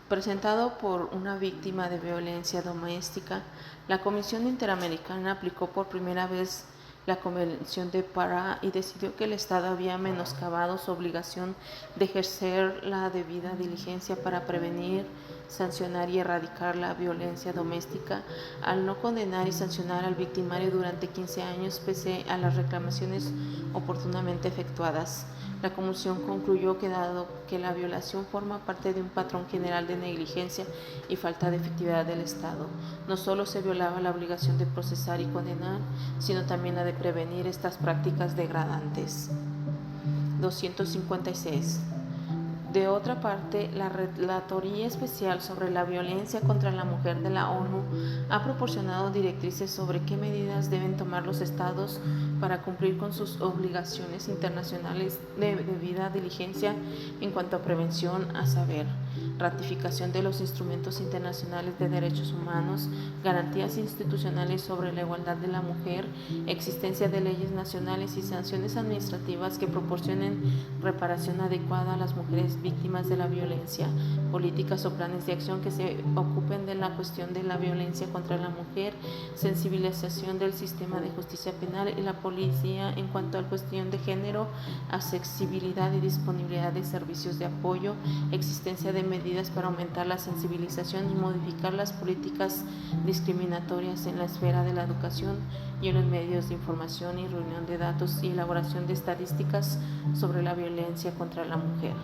Speaker 1: presentado por una víctima de violencia doméstica, la Comisión Interamericana aplicó por primera vez la Convención de Pará y decidió que el Estado había menoscabado su obligación de ejercer la debida diligencia para prevenir, sancionar y erradicar la violencia doméstica al no condenar y sancionar al victimario durante 15 años pese a las reclamaciones oportunamente efectuadas. La Comisión concluyó que dado que la violación forma parte de un patrón general de negligencia y falta de efectividad del Estado, no solo se violaba la obligación de procesar y condenar, sino también la de prevenir estas prácticas degradantes. 256. De otra parte, la Relatoría Especial sobre la Violencia contra la Mujer de la ONU ha proporcionado directrices sobre qué medidas deben tomar los estados para cumplir con sus obligaciones internacionales de debida diligencia en cuanto a prevención, a saber, ratificación de los instrumentos internacionales de derechos humanos, garantías institucionales sobre la igualdad de la mujer, existencia de leyes nacionales y sanciones administrativas que proporcionen reparación adecuada a las mujeres víctimas de la violencia, políticas o planes de acción que se ocupen de la cuestión de la violencia contra la mujer, sensibilización del sistema de justicia penal y la policía en cuanto a la cuestión de género, accesibilidad y disponibilidad de servicios de apoyo, existencia de medidas para aumentar la sensibilización y modificar las políticas discriminatorias en la esfera de la educación y en los medios de información y reunión de datos y elaboración de estadísticas sobre la violencia contra la mujer.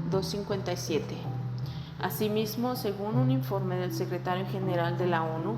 Speaker 1: 257. Asimismo, según un informe del Secretario General de la ONU,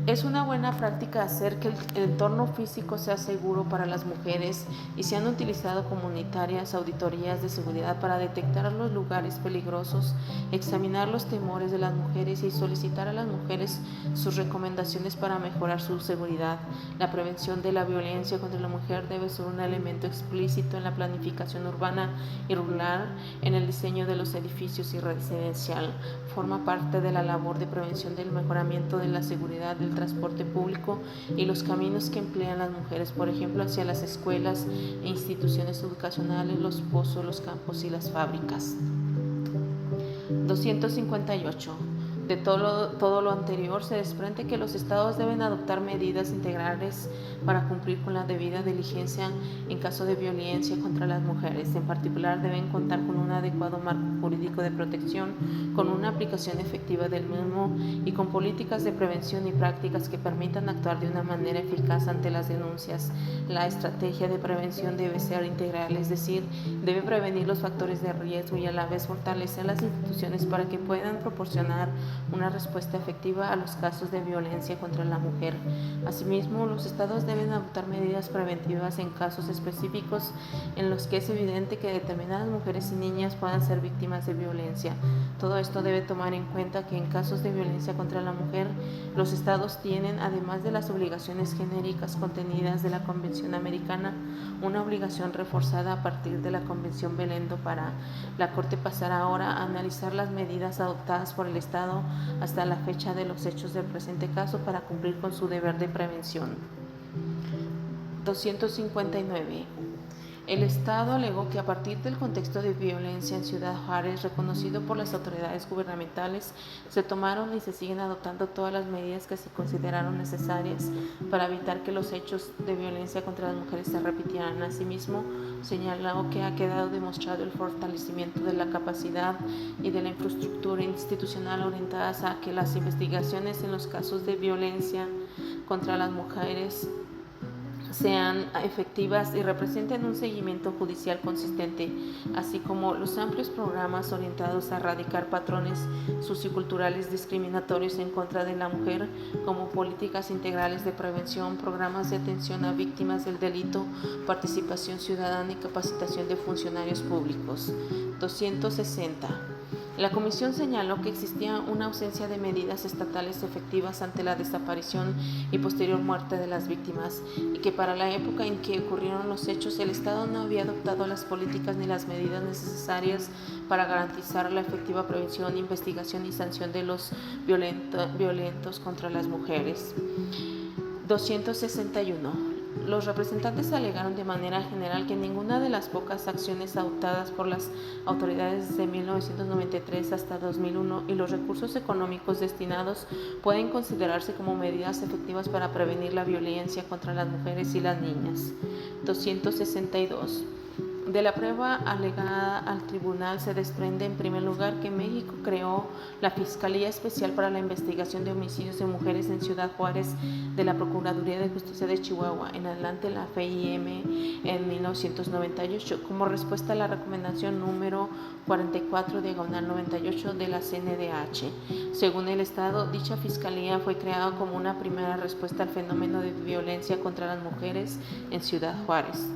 Speaker 1: es una buena práctica hacer que el entorno físico sea seguro para las mujeres y se han utilizado comunitarias auditorías de seguridad para detectar los lugares peligrosos, examinar los temores de las mujeres y solicitar a las mujeres sus recomendaciones para mejorar su seguridad. La prevención de la violencia contra la mujer debe ser un elemento explícito en la planificación urbana y rural, en el diseño de los edificios y residencial. Forma parte de la labor de prevención del mejoramiento de la seguridad del transporte público y los caminos que emplean las mujeres, por ejemplo, hacia las escuelas e instituciones educacionales, los pozos, los campos y las fábricas. 258. De todo lo anterior se desprende que los estados deben adoptar medidas integrales para cumplir con la debida diligencia en caso de violencia contra las mujeres. En particular, deben contar con un adecuado marco jurídico de protección, con una aplicación efectiva del mismo y con políticas de prevención y prácticas que permitan actuar de una manera eficaz ante las denuncias. La estrategia de prevención debe ser integral, es decir, debe prevenir los factores de riesgo y a la vez fortalecer las instituciones para que puedan proporcionar una respuesta efectiva a los casos de violencia contra la mujer. Asimismo, los estados deben adoptar medidas preventivas en casos específicos en los que es evidente que determinadas mujeres y niñas puedan ser víctimas de violencia. Todo esto debe tomar en cuenta que en casos de violencia contra la mujer, los estados tienen, además de las obligaciones genéricas contenidas de la Convención Americana, una obligación reforzada a partir de la Convención Belén do Pará. La Corte pasará ahora a analizar las medidas adoptadas por el Estado hasta la fecha de los hechos del presente caso para cumplir con su deber de prevención. 259. El Estado alegó que a partir del contexto de violencia en Ciudad Juárez reconocido por las autoridades gubernamentales, se tomaron y se siguen adoptando todas las medidas que se consideraron necesarias para evitar que los hechos de violencia contra las mujeres se repitieran. Asimismo, señaló que ha quedado demostrado el fortalecimiento de la capacidad y de la infraestructura institucional orientadas a que las investigaciones en los casos de violencia contra las mujeres sean efectivas y representen un seguimiento judicial consistente, así como los amplios programas orientados a erradicar patrones socioculturales discriminatorios en contra de la mujer, como políticas integrales de prevención, programas de atención a víctimas del delito, participación ciudadana y capacitación de funcionarios públicos. 260. La Comisión señaló que existía una ausencia de medidas estatales efectivas ante la desaparición y posterior muerte de las víctimas y que para la época en que ocurrieron los hechos el Estado no había adoptado las políticas ni las medidas necesarias para garantizar la efectiva prevención, investigación y sanción de los violentos contra las mujeres. 261. Los representantes alegaron de manera general que ninguna de las pocas acciones adoptadas por las autoridades desde 1993 hasta 2001 y los recursos económicos destinados pueden considerarse como medidas efectivas para prevenir la violencia contra las mujeres y las niñas. 262. De la prueba alegada al tribunal se desprende, en primer lugar, que México creó la Fiscalía Especial para la Investigación de Homicidios de Mujeres en Ciudad Juárez de la Procuraduría de Justicia de Chihuahua, en adelante la FIM en 1998, como respuesta a la recomendación número 44/98 de la CNDH. Según el Estado, dicha Fiscalía fue creada como una primera respuesta al fenómeno de violencia contra las mujeres en Ciudad Juárez.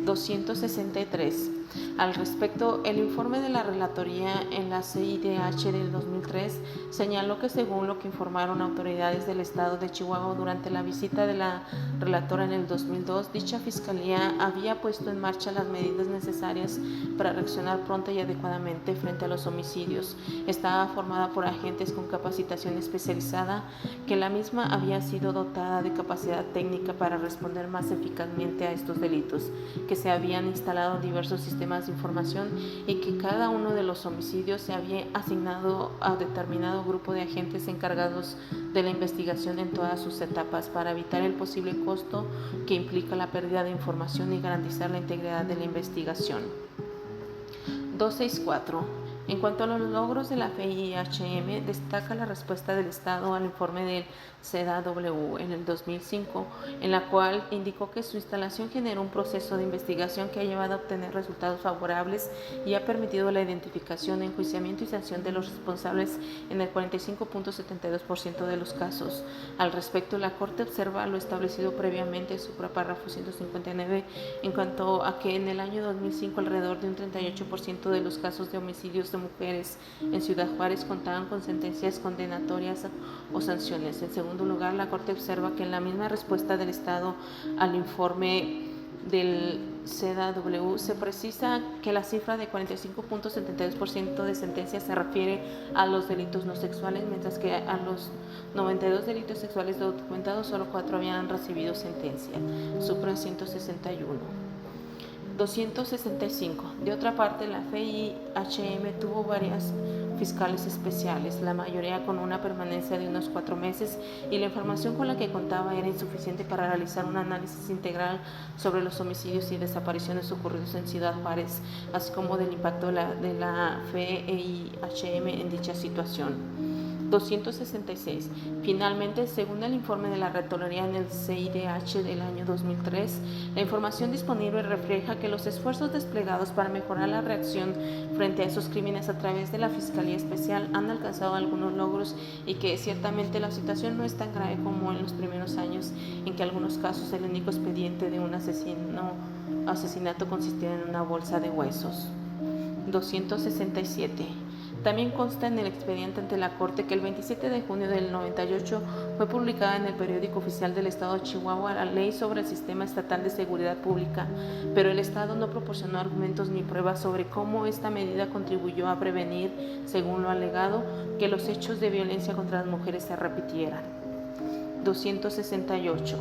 Speaker 1: 263. Al respecto, el informe de la relatoría en la CIDH del 2003 señaló que, según lo que informaron autoridades del estado de Chihuahua durante la visita de la relatora en el 2002, dicha fiscalía había puesto en marcha las medidas necesarias para reaccionar pronta y adecuadamente frente a los homicidios. Estaba formada por agentes con capacitación especializada, que la misma había sido dotada de capacidad técnica para responder más eficazmente a estos delitos, que se habían instalado diversos sistemas de información y que cada uno de los homicidios se había asignado a determinado grupo de agentes encargados de la investigación en todas sus etapas para evitar el posible costo que implica la pérdida de información y garantizar la integridad de la investigación. 264. En cuanto a los logros de la FIHM, destaca la respuesta del Estado al informe del CEDAW en el 2005, en la cual indicó que su instalación generó un proceso de investigación que ha llevado a obtener resultados favorables y ha permitido la identificación, enjuiciamiento y sanción de los responsables en el 45.72% de los casos. Al respecto, la Corte observa lo establecido previamente en su párrafo 159 en cuanto a que en el año 2005 alrededor de un 38% de los casos de homicidios de mujeres en Ciudad Juárez contaban con sentencias condenatorias o sanciones. En segundo lugar, la Corte observa que en la misma respuesta del Estado al informe del CEDAW se precisa que la cifra de 45.72% de sentencias se refiere a los delitos no sexuales, mientras que a los 92 delitos sexuales documentados solo 4 habían recibido sentencia. Supra 161. 265. De otra parte, la FIHM tuvo varias fiscales especiales, la mayoría con una permanencia de unos 4 meses, y la información con la que contaba era insuficiente para realizar un análisis integral sobre los homicidios y desapariciones ocurridos en Ciudad Juárez, así como del impacto de la FIHM en dicha situación. 266. Finalmente, según el informe de la Relatoría en el CIDH del año 2003, la información disponible refleja que los esfuerzos desplegados para mejorar la reacción frente a esos crímenes a través de la Fiscalía Especial han alcanzado algunos logros y que ciertamente la situación no es tan grave como en los primeros años, en que en algunos casos el único expediente de un asesinato consistía en una bolsa de huesos. 267. También consta en el expediente ante la Corte que el 27 de junio del 98 fue publicada en el Periódico Oficial del Estado de Chihuahua la Ley sobre el Sistema Estatal de Seguridad Pública, pero el Estado no proporcionó argumentos ni pruebas sobre cómo esta medida contribuyó a prevenir, según lo alegado, que los hechos de violencia contra las mujeres se repitieran. 268.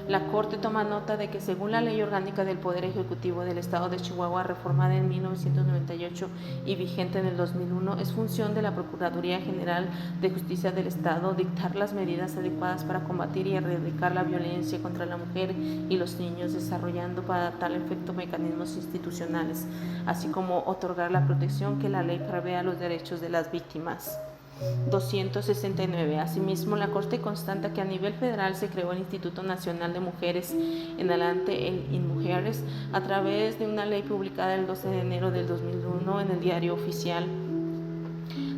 Speaker 1: La Corte toma nota de que, según la Ley Orgánica del Poder Ejecutivo del Estado de Chihuahua, reformada en 1998 y vigente en el 2001, es función de la Procuraduría General de Justicia del Estado dictar las medidas adecuadas para combatir y erradicar la violencia contra la mujer y los niños, desarrollando para tal efecto mecanismos institucionales, así como otorgar la protección que la ley prevé a los derechos de las víctimas. 269. Asimismo, la Corte constata que a nivel federal se creó el Instituto Nacional de Mujeres, en adelante el INMujeres, a través de una ley publicada el 12 de enero del 2001 en el Diario Oficial.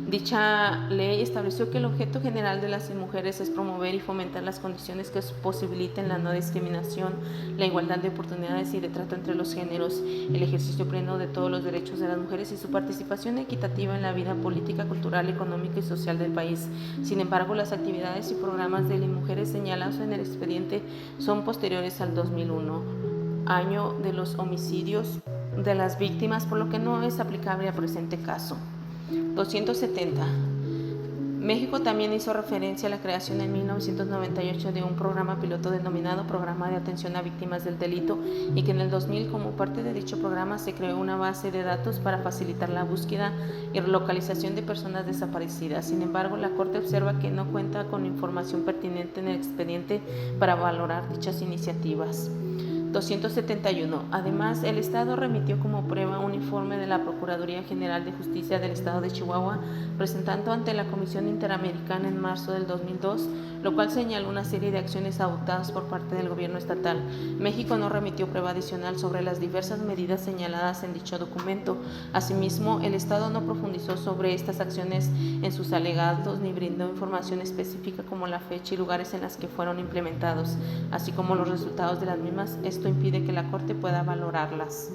Speaker 1: Dicha ley estableció que el objeto general de las mujeres es promover y fomentar las condiciones que posibiliten la no discriminación, la igualdad de oportunidades y de trato entre los géneros, el ejercicio pleno de todos los derechos de las mujeres y su participación equitativa en la vida política, cultural, económica y social del país. Sin embargo, las actividades y programas de las mujeres señalados en el expediente son posteriores al 2001, año de los homicidios de las víctimas, por lo que no es aplicable al presente caso. 270. México también hizo referencia a la creación en 1998 de un programa piloto denominado Programa de Atención a Víctimas del Delito, y que en el 2000, como parte de dicho programa, se creó una base de datos para facilitar la búsqueda y localización de personas desaparecidas. Sin embargo, la Corte observa que no cuenta con información pertinente en el expediente para valorar dichas iniciativas. 271. Además, el Estado remitió como prueba un informe de la Procuraduría General de Justicia del Estado de Chihuahua, presentando ante la Comisión Interamericana en marzo del 2002, lo cual señaló una serie de acciones adoptadas por parte del gobierno estatal. México no remitió prueba adicional sobre las diversas medidas señaladas en dicho documento. Asimismo, el Estado no profundizó sobre estas acciones en sus alegatos ni brindó información específica como la fecha y lugares en las que fueron implementados, así como los resultados de las mismas. Esto impide que la Corte pueda valorarlas.